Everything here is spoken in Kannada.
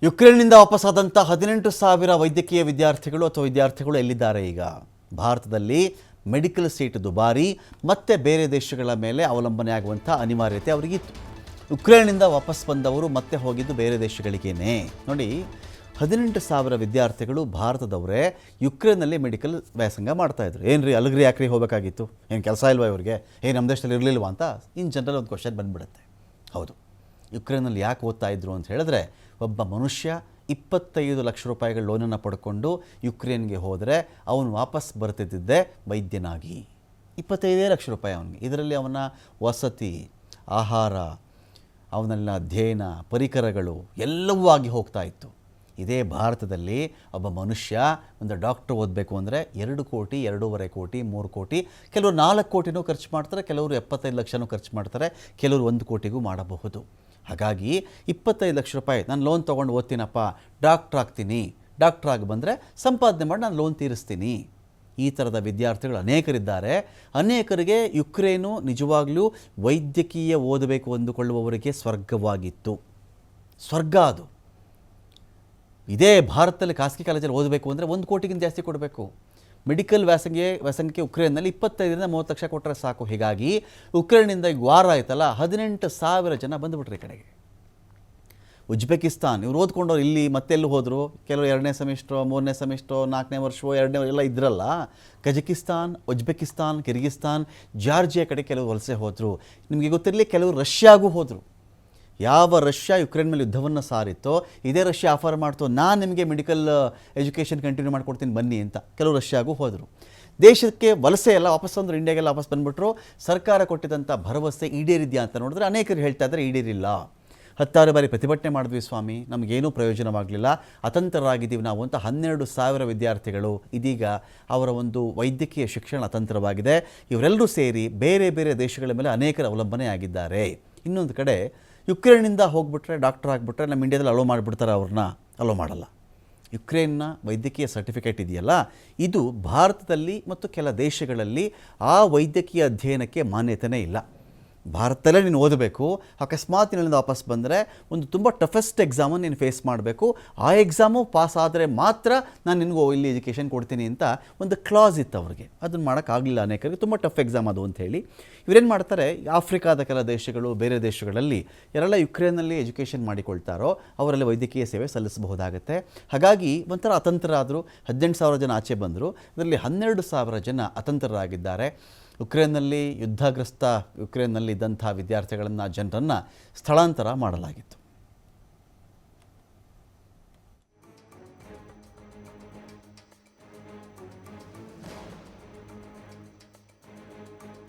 ಯುಕ್ರೇನ್ನಿಂದ ವಾಪಸ್ಸಾದಂಥ 18,000 ವೈದ್ಯಕೀಯ ವಿದ್ಯಾರ್ಥಿಗಳು ಎಲ್ಲಿದ್ದಾರೆ ಈಗ? ಭಾರತದಲ್ಲಿ ಮೆಡಿಕಲ್ ಸೀಟ್ ದುಬಾರಿ ಮತ್ತೆ ಬೇರೆ ದೇಶಗಳ ಮೇಲೆ ಅವಲಂಬನೆ ಆಗುವಂಥ ಅನಿವಾರ್ಯತೆ ಅವರಿಗಿತ್ತು. ಯುಕ್ರೇನ್ನಿಂದ ವಾಪಸ್ ಬಂದವರು ಮತ್ತೆ ಹೋಗಿದ್ದು ಬೇರೆ ದೇಶಗಳಿಗೇನೆ. ನೋಡಿ, 18,000 ವಿದ್ಯಾರ್ಥಿಗಳು ಭಾರತದವರೇ ಯುಕ್ರೇನ್ನಲ್ಲಿ ಮೆಡಿಕಲ್ ವ್ಯಾಸಂಗ ಮಾಡ್ತಾಯಿದ್ರು. ಏನು ರೀ, ಅಲ್ಗ್ರಿ ಯಾಕ್ರಿ ಹೋಗಬೇಕಾಗಿತ್ತು? ಏನು ಕೆಲಸ ಇಲ್ವಾ ಇವ್ರಿಗೆ? ನಮ್ಮ ದೇಶದಲ್ಲಿ ಇರಲಿಲ್ವಾ ಅಂತ ಇನ್ ಜನರಲ್ ಒಂದು ಕ್ವಶನ್ ಬಂದುಬಿಡುತ್ತೆ. ಹೌದು, ಯುಕ್ರೇನಲ್ಲಿ ಯಾಕೆ ಓದ್ತಾ ಇದ್ರು ಅಂತ ಹೇಳಿದ್ರೆ, ಒಬ್ಬ ಮನುಷ್ಯ 25 ಲಕ್ಷ ರೂಪಾಯಿಗಳ ಲೋನನ್ನು ಪಡ್ಕೊಂಡು ಯುಕ್ರೇನ್ಗೆ ಹೋದರೆ ಅವನು ವಾಪಸ್ ಬರ್ತಿದ್ದೆ ವೈದ್ಯನಾಗಿ. 25 ಲಕ್ಷ ರೂಪಾಯಿ ಅವನಿಗೆ. ಇದರಲ್ಲಿ ಅವನ ವಸತಿ, ಆಹಾರ, ಅವನಲ್ಲಿನ ಅಧ್ಯಯನ, ಪರಿಕರಗಳು ಎಲ್ಲವೂ ಆಗಿ ಹೋಗ್ತಾ ಇತ್ತು. ಇದೇ ಭಾರತದಲ್ಲಿ ಒಬ್ಬ ಮನುಷ್ಯ ಒಂದು ಡಾಕ್ಟ್ರ್ ಓದಬೇಕು ಅಂದರೆ 2 ಕೋಟಿ, 2.5 ಕೋಟಿ, 3 ಕೋಟಿ, ಕೆಲವರು 4 ಕೋಟಿನೂ ಖರ್ಚು ಮಾಡ್ತಾರೆ, ಕೆಲವರು 75 ಲಕ್ಷನೂ ಖರ್ಚು ಮಾಡ್ತಾರೆ, ಕೆಲವರು 1 ಕೋಟಿಗೂ ಮಾಡಬಹುದು. ಹಾಗಾಗಿ 25 ಲಕ್ಷ ರೂಪಾಯಿ ನಾನು ಲೋನ್ ತೊಗೊಂಡು ಓದ್ತೀನಪ್ಪ, ಡಾಕ್ಟ್ರ್ ಆಗ್ತೀನಿ, ಡಾಕ್ಟ್ರ್ ಆಗಿ ಬಂದರೆ ಸಂಪಾದನೆ ಮಾಡಿ ನಾನು ಲೋನ್ ತೀರಿಸ್ತೀನಿ. ಈ ಥರದ ವಿದ್ಯಾರ್ಥಿಗಳು ಅನೇಕರಿದ್ದಾರೆ. ಅನೇಕರಿಗೆ ಯುಕ್ರೇನು ನಿಜವಾಗ್ಲೂ ವೈದ್ಯಕೀಯ ಓದಬೇಕು ಅಂದುಕೊಳ್ಳುವವರಿಗೆ ಸ್ವರ್ಗವಾಗಿತ್ತು. ಸ್ವರ್ಗ ಅದು. ಇದೇ ಭಾರತದಲ್ಲಿ ಖಾಸಗಿ ಕಾಲೇಜಲ್ಲಿ ಓದಬೇಕು ಅಂದರೆ 1 ಕೋಟಿಗಿಂತ ಜಾಸ್ತಿ ಕೊಡಬೇಕು. ಮೆಡಿಕಲ್ ವ್ಯಾಸಂಗಕ್ಕೆ ಯುಕ್ರೇನ್ನಲ್ಲಿ 25ರಿಂದ 30 ಲಕ್ಷ ಕೊಟ್ಟರೆ ಸಾಕು. ಹೀಗಾಗಿ ಯುಕ್ರೇನ್ನಿಂದ ಈಗ ವಾರ ಆಯ್ತಲ್ಲ, 18,000 ಜನ ಬಂದುಬಿಟ್ರು ಈ ಕಡೆಗೆ. ಉಜ್ಬೇಕಿಸ್ತಾನ್ ಇವ್ರು ಓದ್ಕೊಂಡವ್ರು ಇಲ್ಲಿ ಮತ್ತೆಲ್ಲೂ ಹೋದರು. ಕೆಲವರು 2ನೇ ಸೆಮಿಸ್ಟ್ರೋ, 3ನೇ ಸೆಮಿಸ್ಟ್ರೋ, 4ನೇ ವರ್ಷವೋ, 2ನೇ ಎಲ್ಲ ಇದ್ರಲ್ಲ. ಕಜಕಿಸ್ತಾನ್, ಉಜ್ಬೇಕಿಸ್ತಾನ್, ಕಿರ್ಗಿಸ್ತಾನ್, ಜಾರ್ಜಿಯಾ ಕಡೆ ಕೆಲವರು ವಲಸೆ ಹೋದರು. ನಿಮಗೆ ಗೊತ್ತಿರಲಿ, ಕೆಲವರು ರಷ್ಯಾಗೂ ಹೋದರು. ಯಾವ ರಷ್ಯಾ ಯುಕ್ರೇನ್ ಮೇಲೆ ಯುದ್ಧವನ್ನು ಸಾರಿತ್ತೋ ಇದೇ ರಷ್ಯಾ ಆಫರ್ ಮಾಡ್ತೋ, ನಾನು ನಿಮಗೆ ಮೆಡಿಕಲ್ ಎಜುಕೇಷನ್ ಕಂಟಿನ್ಯೂ ಮಾಡ್ಕೊಡ್ತೀನಿ ಬನ್ನಿ ಅಂತ ಕೆಲವರು ರಷ್ಯಾಗೂ ಹೋದರು. ದೇಶಕ್ಕೆ ವಲಸೆ ಎಲ್ಲ ವಾಪಸ್ ಬಂದರು, ಇಂಡಿಯಾಗೆಲ್ಲ ವಾಪಸ್ ಬಂದುಬಿಟ್ರು. ಸರ್ಕಾರ ಕೊಟ್ಟಿದ್ದಂಥ ಭರವಸೆ ಈಡೇರಿದೆಯಾ ಅಂತ ನೋಡಿದ್ರೆ ಅನೇಕರು ಹೇಳ್ತಾ ಇದ್ದಾರೆ ಈಡೇರಿಲ್ಲ. 10 ಬಾರಿ ಪ್ರತಿಭಟನೆ ಮಾಡಿದ್ವಿ ಸ್ವಾಮಿ, ನಮಗೇನೂ ಪ್ರಯೋಜನವಾಗಲಿಲ್ಲ, ಅತಂತ್ರರಾಗಿದ್ದೀವಿ ನಾವು ಅಂತ 12,000 ವಿದ್ಯಾರ್ಥಿಗಳು ಇದೀಗ ಅವರ ಒಂದು ವೈದ್ಯಕೀಯ ಶಿಕ್ಷಣ ಅತಂತ್ರವಾಗಿದೆ. ಇವರೆಲ್ಲರೂ ಸೇರಿ ಬೇರೆ ಬೇರೆ ದೇಶಗಳ ಮೇಲೆ ಅನೇಕರ ಅವಲಂಬನೆ ಆಗಿದ್ದಾರೆ. ಇನ್ನೊಂದು ಕಡೆ ಯುಕ್ರೇನ್ನಿಂದ ಹೋಗ್ಬಿಟ್ರೆ, ಡಾಕ್ಟರ್ ಆಗಿಬಿಟ್ರೆ ನಮ್ಮ ಇಂಡಿಯಾದಲ್ಲಿ ಅಲೋ ಮಾಡಿಬಿಡ್ತಾರೆ, ಅವ್ರನ್ನ ಅಲೋ ಮಾಡಲ್ಲ. ಯುಕ್ರೇನ್ನ ವೈದ್ಯಕೀಯ ಸರ್ಟಿಫಿಕೇಟ್ ಇದೆಯಲ್ಲ, ಇದು ಭಾರತದಲ್ಲಿ ಮತ್ತು ಕೆಲ ದೇಶಗಳಲ್ಲಿ ಆ ವೈದ್ಯಕೀಯ ಅಧ್ಯಯನಕ್ಕೆ ಮಾನ್ಯತೆಯೇ ಇಲ್ಲ. ಭಾರತದಲ್ಲೇ ನೀನು ಓದಬೇಕು. ಅಕಸ್ಮಾತ್ ನೀನಿಂದ ವಾಪಸ್ ಬಂದರೆ ಒಂದು ತುಂಬ ಟಫೆಸ್ಟ್ ಎಕ್ಸಾಮನ್ನು ನೀನು ಫೇಸ್ ಮಾಡಬೇಕು. ಆ ಎಕ್ಸಾಮು ಪಾಸ್ ಆದರೆ ಮಾತ್ರ ನಾನು ನಿನಗೂ ಇಲ್ಲಿ ಎಜುಕೇಷನ್ ಕೊಡ್ತೀನಿ ಅಂತ ಒಂದು ಕ್ಲಾಸ್ ಇತ್ತು ಅವ್ರಿಗೆ. ಅದನ್ನು ಮಾಡೋಕ್ಕಾಗಲಿಲ್ಲ ಅನೇಕರಿಗೆ, ತುಂಬ ಟಫ್ ಎಕ್ಸಾಮ್ ಅದು ಅಂಥೇಳಿ. ಇವರೇನು ಮಾಡ್ತಾರೆ, ಆಫ್ರಿಕಾದ ಕೆಲ ದೇಶಗಳು, ಬೇರೆ ದೇಶಗಳಲ್ಲಿ ಯಾರೆಲ್ಲ ಯುಕ್ರೇನ್ನಲ್ಲಿ ಎಜುಕೇಷನ್ ಮಾಡಿಕೊಳ್ತಾರೋ ಅವರಲ್ಲಿ ವೈದ್ಯಕೀಯ ಸೇವೆ ಸಲ್ಲಿಸಬಹುದಾಗುತ್ತೆ. ಹಾಗಾಗಿ ಒಂಥರ ಅತಂತ್ರರಾದರು. 18,000 ಜನ ಆಚೆ ಬಂದರು. ಅದರಲ್ಲಿ 12,000 ಜನ ಅತಂತ್ರರಾಗಿದ್ದಾರೆ. ಯುಕ್ರೇನ್ನಲ್ಲಿ ಯುದ್ಧಗ್ರಸ್ತ ಯುಕ್ರೇನ್ನಲ್ಲಿ ಇದ್ದಂಥ ಜನರನ್ನು ಸ್ಥಳಾಂತರ ಮಾಡಲಾಗಿತ್ತು.